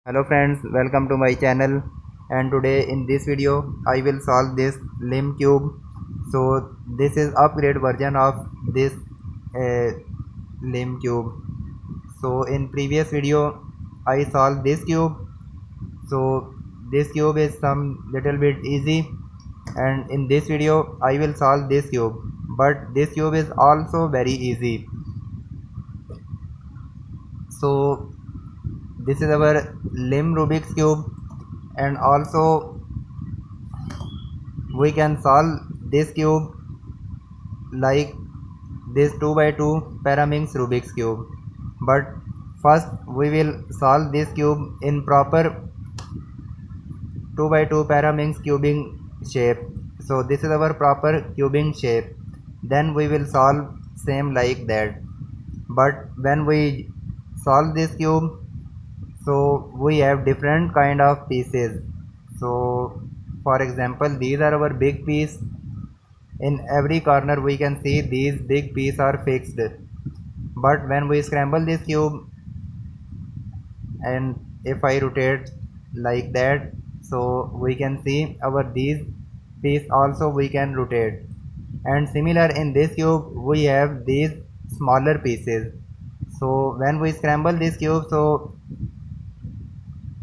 Hello friends, welcome to my channel. And today in this video I will solve this limb cube. So this is upgrade version of this uh, limb cube. So in previous video I solved this cube. So this cube is some little bit easy, and in this video I will solve this cube, but this cube is also very easy. So this is our limb Rubik's cube, and also we can solve this cube like this 2 by 2 Paraminx Rubik's cube. But first we will solve this cube in proper 2 by 2 Paraminx cubing shape. So this is our proper cubing shape. Then we will solve same like that. But when we solve this cube, so we have different kind of pieces. So for example, these are our big piece. In every corner we can see these big pieces are fixed, but when we scramble this cube and if I rotate like that, so we can see our these piece also we can rotate. And similar in this cube we have these smaller pieces. So when we scramble this cube, so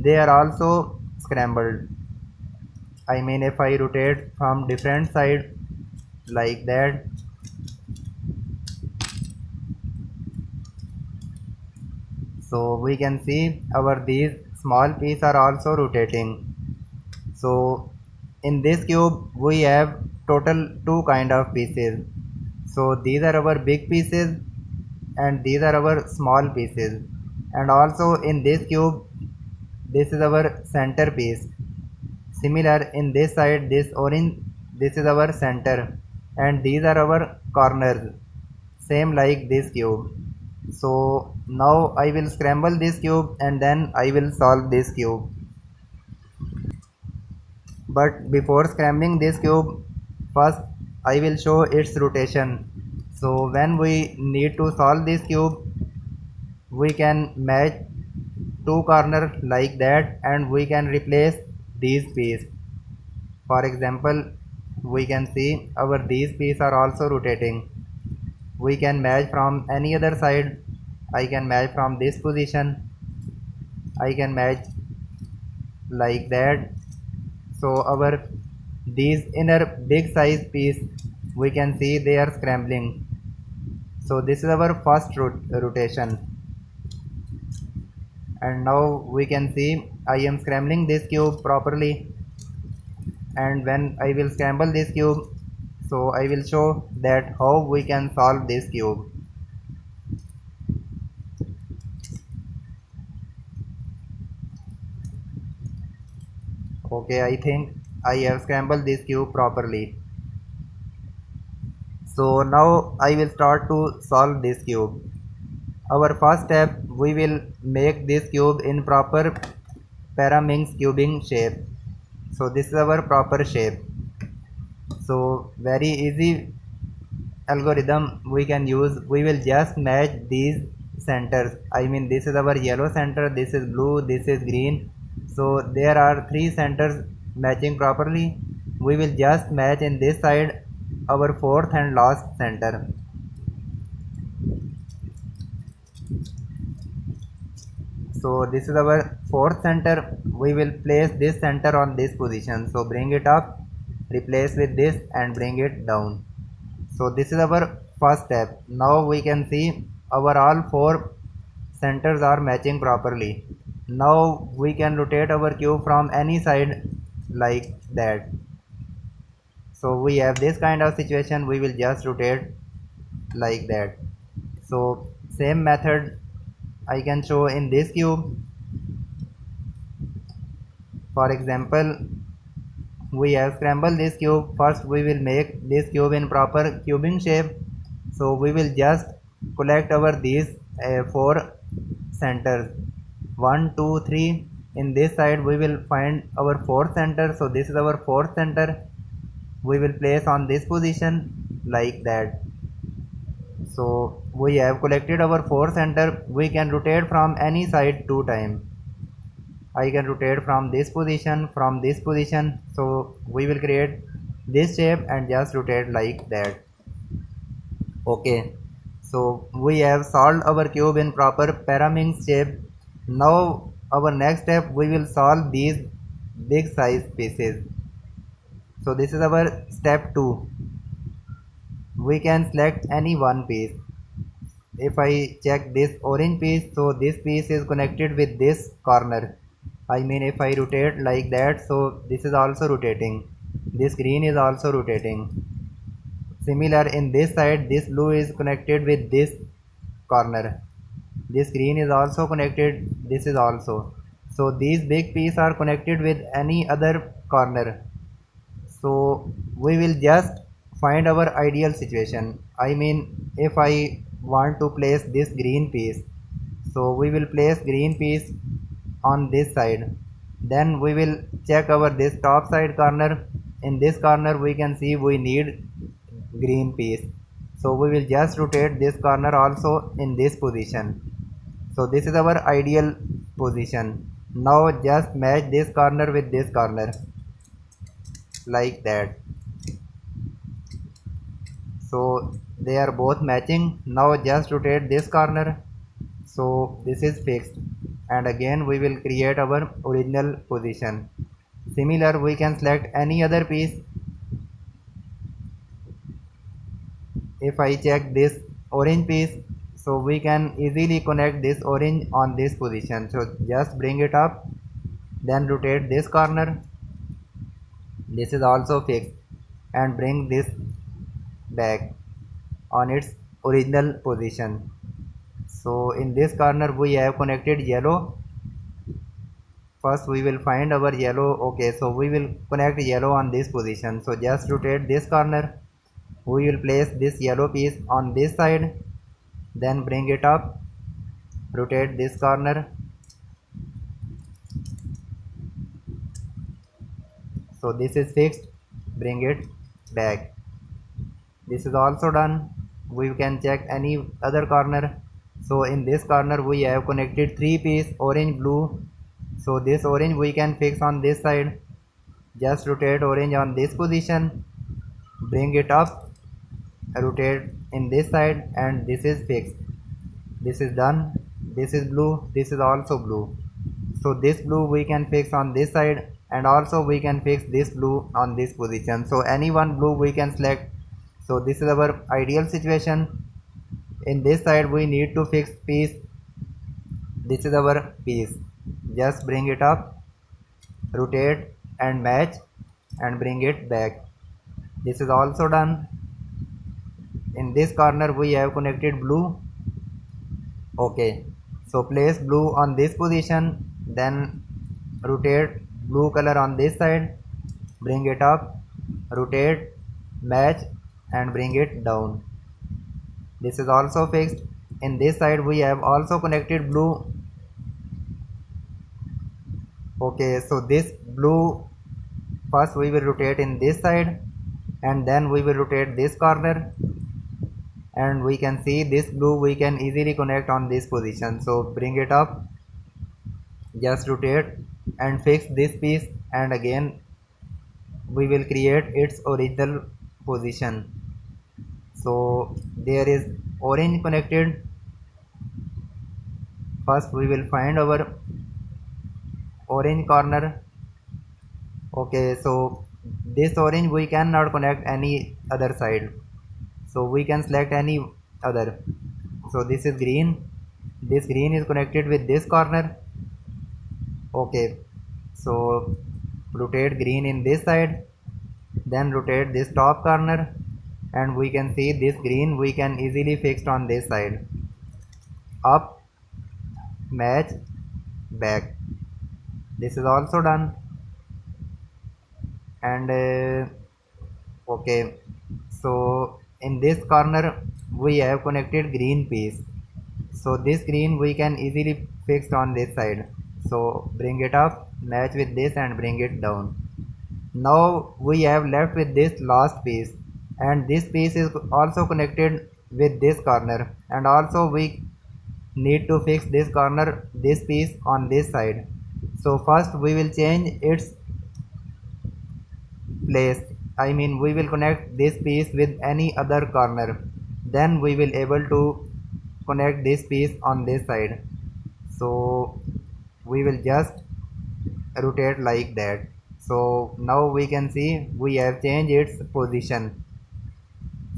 they are also scrambled. I mean, if I rotate from different side like that, so we can see our these small pieces are also rotating. So in this cube we have total two kind of pieces. So these are our big pieces and these are our small pieces. And also in this cube, this is our center piece. Similar in this side, this orange, this is our center, and these are our corners, same like this cube. So now I will scramble this cube and then I will solve this cube. But before scrambling this cube, first I will show its rotation. So when we need to solve this cube, we can match two corners like that and we can replace these pieces. For example, we can see our these pieces are also rotating. We can match from any other side. I can match from this position. I can match like that. So our these inner big size piece, we can see they are scrambling. So this is our first rotation. And now we can see I am scrambling this cube properly, and when I will scramble this cube, so I will show that how we can solve this cube. Okay, I think I have scrambled this cube properly. So now I will start to solve this cube. Our first step, we will make this cube in proper Paraminx cubing shape. So this is our proper shape. So very easy algorithm we can use. We will just match these centers. I mean, this is our yellow center, this is blue, this is green. So there are three centers matching properly. We will just match in this side our fourth and last center. So this is our fourth center. We will place this center on this position. So bring it up, replace with this and bring it down. So this is our first step. Now we can see our all four centers are matching properly. Now we can rotate our cube from any side like that. So we have this kind of situation, we will just rotate like that. So same method I can show in this cube. For example, we have scrambled this cube. First we will make this cube in proper cubing shape. So we will just collect our these four centers, 1 2 3. In this side we will find our fourth center. So this is our fourth center. We will place on this position like that. So we have collected our fourth center. We can rotate from any side 2 times. I can rotate from this position, so we will create this shape and just rotate like that. Okay, so we have solved our cube in proper pyramid shape. Now our next step, we will solve these big size pieces. So this is our step 2. We can select any one piece. If I check this orange piece, so this piece is connected with this corner. I mean, if I rotate like that, so this is also rotating. This green is also rotating. Similar in this side, this blue is connected with this corner. This green is also connected, this is also. So these big pieces are connected with any other corner. So we will just find our ideal situation. I mean, if I want to place this green piece, so we will place green piece on this side. Then we will check our this top side corner. In this corner we can see we need green piece, so we will just rotate this corner also in this position. So this is our ideal position. Now just match this corner with this corner like that. So they are both matching. Now just rotate this corner, so this is fixed, and again we will create our original position. Similar, we can select any other piece. If I check this orange piece, so we can easily connect this orange on this position. So just bring it up, then rotate this corner, this is also fixed, and bring this back on its original position. So in this corner we have connected yellow. First we will find our yellow. Okay, so we will connect yellow on this position. So just rotate this corner, we will place this yellow piece on this side, then bring it up, rotate this corner. So this is fixed, bring it back. This is also done. We can check any other corner. So in this corner we have connected 3 pieces, orange, blue. So this orange we can fix on this side. Just rotate orange on this position, bring it up, rotate in this side, and this is fixed. This is done. This is blue, this is also blue. So this blue we can fix on this side, and also we can fix this blue on this position. So any one blue we can select. So this is our ideal situation. In this side we need to fix piece. This is our piece. Just bring it up, rotate and match, and bring it back. This is also done. In this corner we have connected blue. Okay, so place blue on this position, then rotate blue color on this side, bring it up, rotate, match, and bring it down. This is also fixed. In this side we have also connected blue. Okay, so this blue, first we will rotate in this side, and then we will rotate this corner, and we can see this blue we can easily connect on this position. So bring it up, just rotate and fix this piece, and again we will create its original position. So there is orange connected. First we will find our orange corner. Okay, so this orange we cannot connect any other side, so we can select any other. So this is green, this green is connected with this corner. Okay, so rotate green in this side, then rotate this top corner, and we can see this green we can easily fix on this side. Up, match, back. This is also done. And okay, so in this corner we have connected green piece. So this green we can easily fix on this side. So bring it up, match with this, and bring it down. Now we have left with this last piece, and this piece is also connected with this corner, and also we need to fix this corner, this piece on this side. So first we will change its place. I mean we will connect this piece with any other corner. Then we will able to connect this piece on this side. So we will just rotate like that. So now we can see we have changed its position.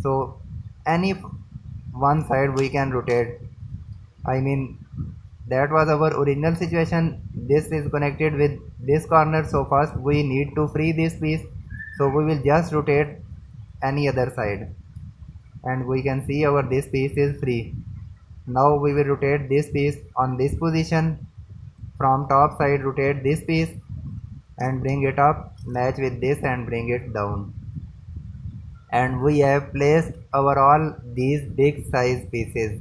So any one side we can rotate. I mean that was our original situation. This is connected with this corner, so first we need to free this piece. So we will just rotate any other side and we can see our this piece is free. Now we will rotate this piece on this position. From top side rotate this piece and bring it up, match with this and bring it down. And we have placed our all these big size pieces.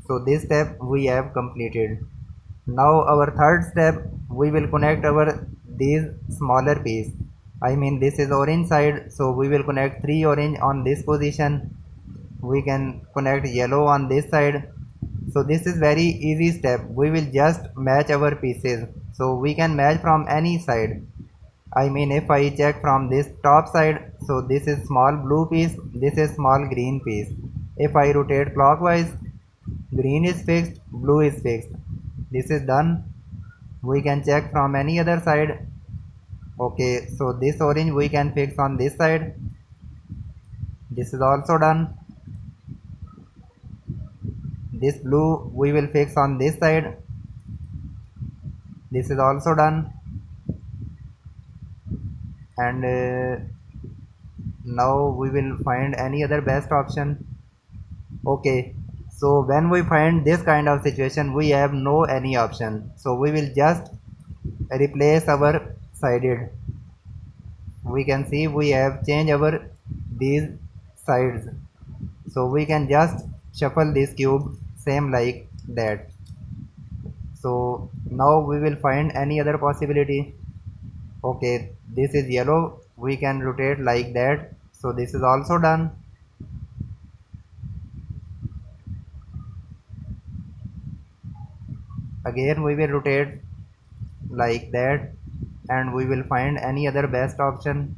So this step we have completed. Now our third step, we will connect our these smaller piece. I mean this is orange side, so we will connect 3 orange on this position. We can connect yellow on this side. So this is very easy step. We will just match our pieces. So we can match from any side. I mean if I check from this top side, so this is small blue piece, this is small green piece. If I rotate clockwise, green is fixed, blue is fixed. This is done. We can check from any other side. Okay, so this orange we can fix on this side. This is also done. This blue we will fix on this side. This is also done. And now we will find any other best option. Okay, so when we find this kind of situation we have no any option, so we will just replace our sided. We can see we have changed our these sides, so we can just shuffle this cube same like that. So now we will find any other possibility. Okay, this is yellow, we can rotate like that, so this is also done. Again we will rotate like that and we will find any other best option.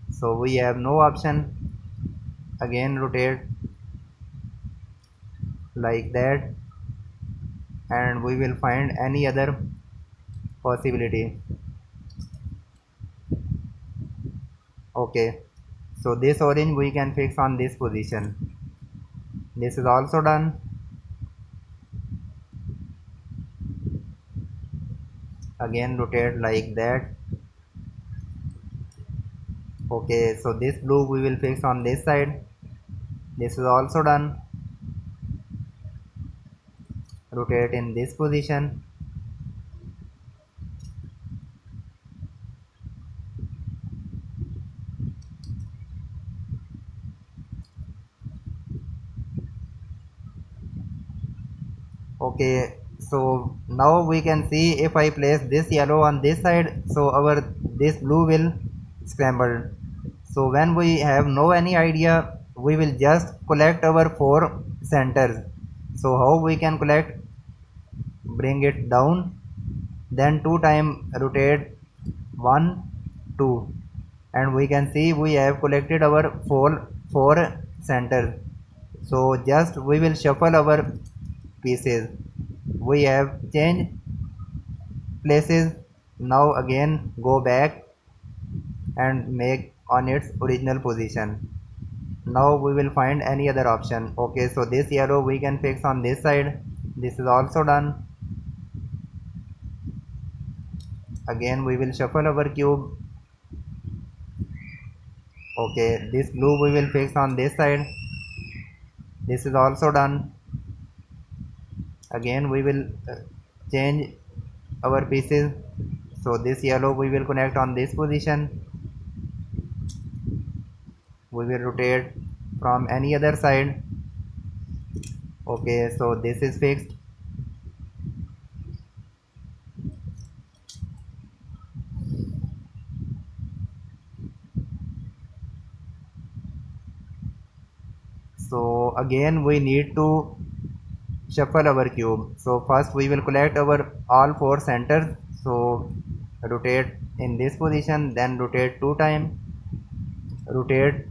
So we have no option. Again rotate like that and we will find any other possibility. Okay, so this orange we can fix on this position. This is also done. Again rotate like that. Okay, so this blue we will fix on this side. This is also done. Rotate in this position. Okay, so now we can see if I place this yellow on this side, so our this blue will scramble. So when we have no any idea, we will just collect our 4 centers. So how we can collect? Bring it down, then 2 time rotate 1 2, and we can see we have collected our 4 centers. So just we will shuffle our pieces. We have changed places. Now again go back and make on its original position. Now we will find any other option. Okay, so this yellow we can fix on this side. This is also done. Again we will shuffle our cube. Okay, this blue we will fix on this side. This is also done. Again we will change our pieces. So this yellow we will connect on this position. We will rotate from any other side. Okay, so this is fixed. So again we need to shuffle our cube. So first we will collect our all four centers. So rotate in this position, then rotate 2 times, rotate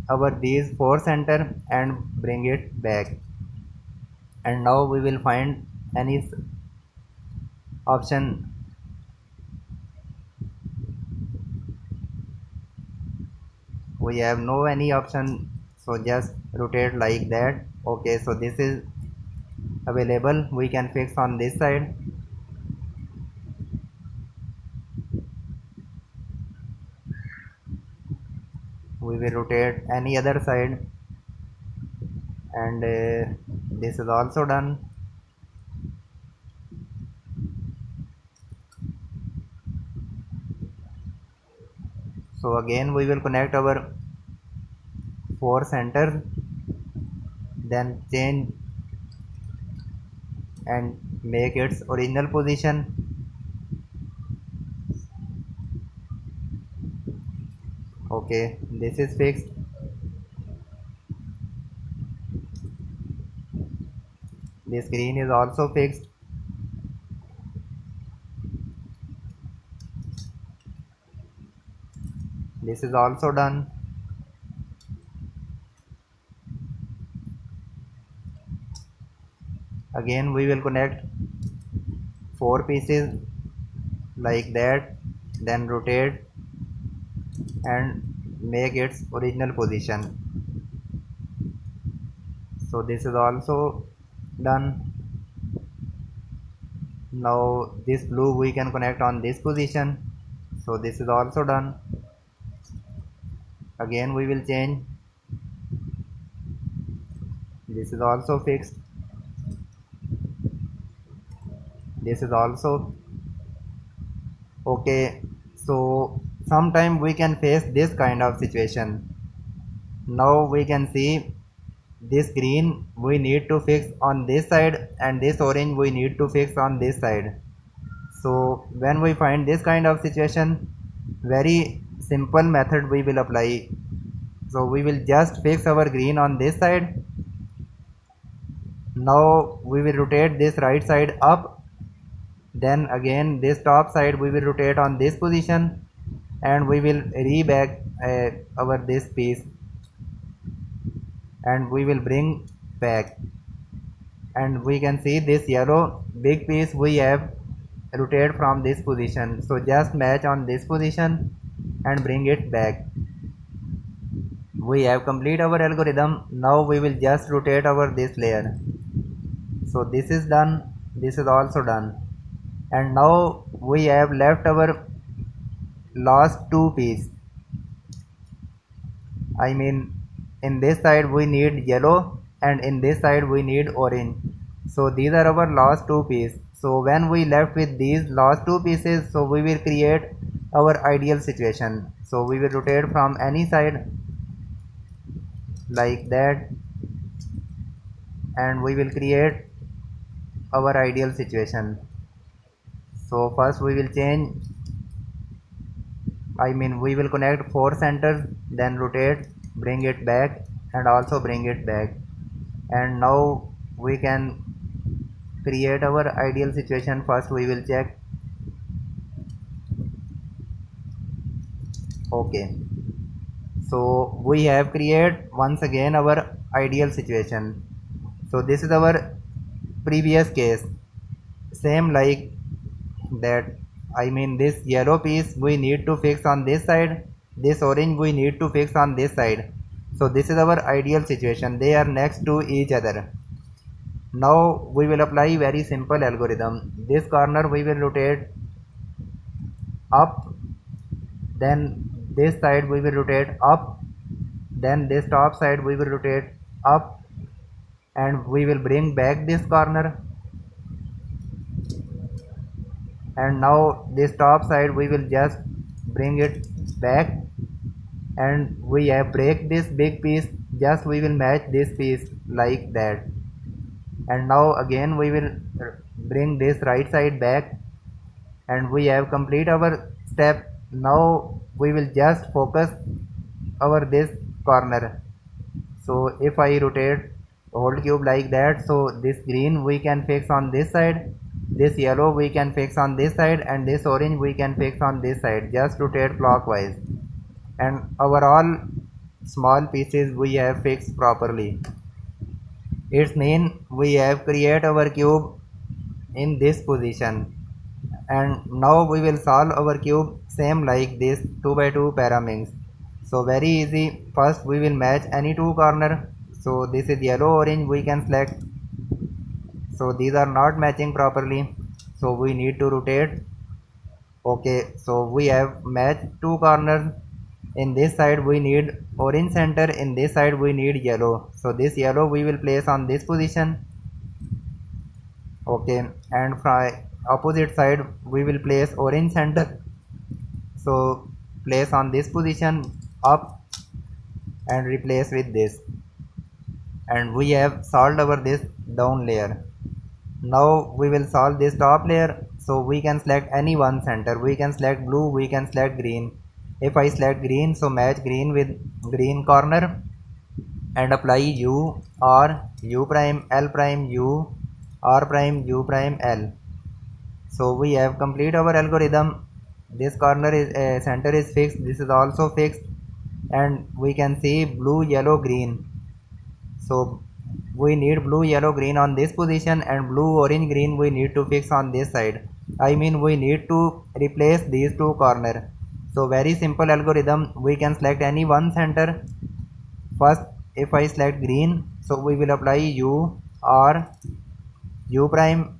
our these four center and bring it back. And now we will find any option. We have no any option, so just rotate like that. Okay, so this is available. We can fix on this side. We will rotate any other side, and this is also done. So again we will connect our four centers, then change and make its original position. Okay, this is fixed. This green is also fixed. This is also done. Again we will connect four pieces like that, then rotate and make its original position. So this is also done. Now this blue we can connect on this position. So this is also done. Again we will change. This is also fixed. This is also okay. So sometime we can face this kind of situation. Now we can see this green we need to fix on this side, and this orange we need to fix on this side. So when we find this kind of situation, very simple method we will apply. So we will just fix our green on this side. Now we will rotate this right side up, then again this top side we will rotate on this position, and we will re-back our this piece, and we will bring back. And we can see this yellow big piece we have rotate from this position. So just match on this position and bring it back. We have complete our algorithm. Now we will just rotate our this layer. So this is done. This is also done. And now we have left our last two piece. I mean, in this side we need yellow, and in this side we need orange. So these are our last two pieces. So when we left with these last two pieces, so we will create our ideal situation. So we will rotate from any side like that, and we will create our ideal situation. So first we will change, we will connect four centers, then rotate, bring it back, and also bring it back. And now we can create our ideal situation. First we will check. Okay, so we have created once again our ideal situation. So this is our previous case, same like that. This yellow piece we need to fix on this side, this orange we need to fix on this side. So this is our ideal situation. They are next to each other. Now we will apply very simple algorithm. This corner we will rotate up, then this side we will rotate up, then this top side we will rotate up, and we will bring back this corner. And now this top side we will just bring it back, and we have break this big piece, just we will match this piece like that. And now again we will bring this right side back, and we have complete our step. Now we will just focus our this corner. So if I rotate hold cube like that. So this green we can fix on this side, this yellow we can fix on this side, and this orange we can fix on this side. Just rotate clockwise, and our all small pieces we have fixed properly. It means we have create our cube in this position, and now we will solve our cube same like this 2 by 2 paraminx. So very easy. First we will match any two corner. So this is yellow orange, we can select. So these are not matching properly, so we need to rotate. Okay, so we have matched two corners. In this side we need orange center, in this side we need yellow. So this yellow we will place on this position. Okay, and from opposite side we will place orange center. So place on this position up and replace with this, and we have solved our this down layer. Now we will solve this top layer. So we can select any one center, we can select blue, we can select green. If I select green, so match green with green corner and apply U R U prime L prime U R prime U prime L. So we have complete our algorithm. This corner is center is fixed, this is also fixed, and we can see blue yellow green. So we need blue yellow green on this position, and blue orange green we need to fix on this side. I mean we need to replace these two corner. So very simple algorithm. We can select any one center. First if I select green, so we will apply U R U prime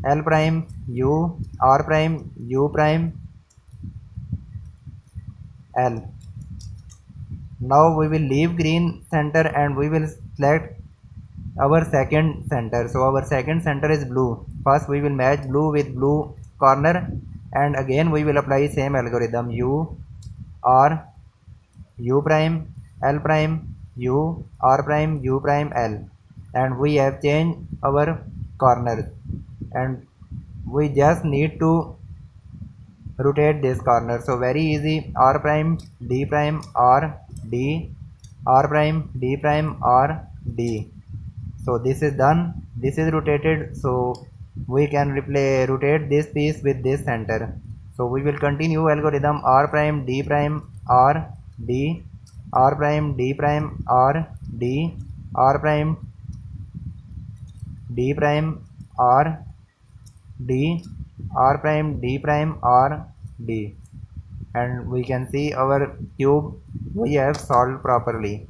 L prime U R prime U prime L. Now we will leave green center and we will select our second center. So our second center is blue. First we will match blue with blue corner, and again we will apply same algorithm U R U prime L prime U R prime U prime L, and we have changed our corners, and we just need to rotate this corner. So very easy. R prime D prime R D R prime D prime R D. So this is done, this is rotated. So we can rotate this piece with this center. So we will continue algorithm R prime D prime R D R prime D prime R D R prime D prime R D R prime D prime R D, and we can see our cube we have solved properly.